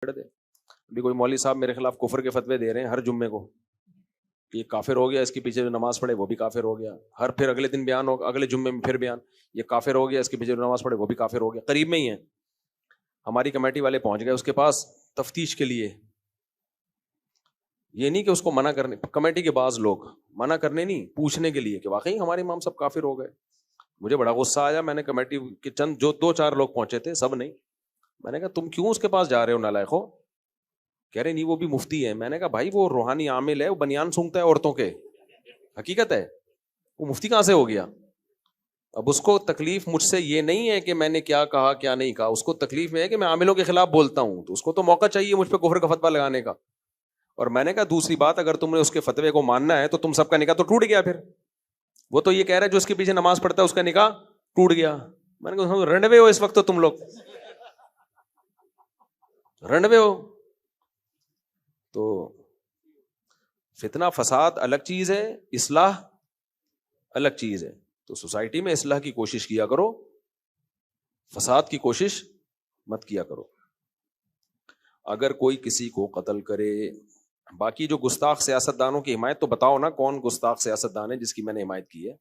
دے. ابھی کوئی مولوی صاحب میرے خلاف کفر کے فتوے دے رہے ہیں ہر جمعے کو، یہ کافر ہو گیا، اس کے پیچھے جو نماز پڑھے وہ بھی کافر ہو گیا. ہر پھر اگلے دن بیان ہو، اگلے جمعے میں پھر بیان، یہ کافر ہو گیا، اس کے پیچھے جو نماز پڑھے وہ بھی کافر ہو گیا. قریب میں ہی ہے، ہماری کمیٹی والے پہنچ گئے اس کے پاس تفتیش کے لیے. یہ نہیں کہ اس کو منع کرنے، کمیٹی کے بعض لوگ منع کرنے نہیں، پوچھنے کے لیے کہ واقعی ہمارے امام سب کافر ہو گئے. مجھے بڑا غصہ آیا. میں نے کمیٹی کے چند جو 2-4 لوگ پہنچے تھے، سب نہیں. میں نے کہا تم کیوں اس کے پاس جا رہے ہو نالائق ہو؟ کہہ رہے نہیں وہ بھی مفتی ہے. میں نے کہا بھائی وہ روحانی عامل ہے، وہ بنیان سونگتا ہے عورتوں کے، حقیقت ہے. وہ مفتی کہاں سے ہو گیا؟ اب اس کو تکلیف مجھ سے یہ نہیں ہے کہ میں نے کیا کہا کیا نہیں کہا، اس کو تکلیف میں ہے کہ میں عاملوں کے خلاف بولتا ہوں، تو اس کو تو موقع چاہیے مجھ پہ کفر کا فتویٰ لگانے کا. اور میں نے کہا دوسری بات، اگر تم نے اس کے فتوے کو ماننا ہے تو تم سب کا نکاح تو ٹوٹ گیا. پھر وہ تو یہ کہہ رہا ہے جو اس کے پیچھے نماز پڑھتا ہے اس کا نکاح ٹوٹ گیا. میں نے کہا رنڈوے ہو اس وقت، تو تم لوگ رنڈوے ہو. تو فتنہ فساد الگ چیز ہے، اصلاح الگ چیز ہے. تو سوسائٹی میں اصلاح کی کوشش کیا کرو، فساد کی کوشش مت کیا کرو. اگر کوئی کسی کو قتل کرے، باقی جو گستاخ سیاست دانوں کی حمایت، تو بتاؤ نا کون گستاخ سیاست دان ہے جس کی میں نے حمایت کی ہے؟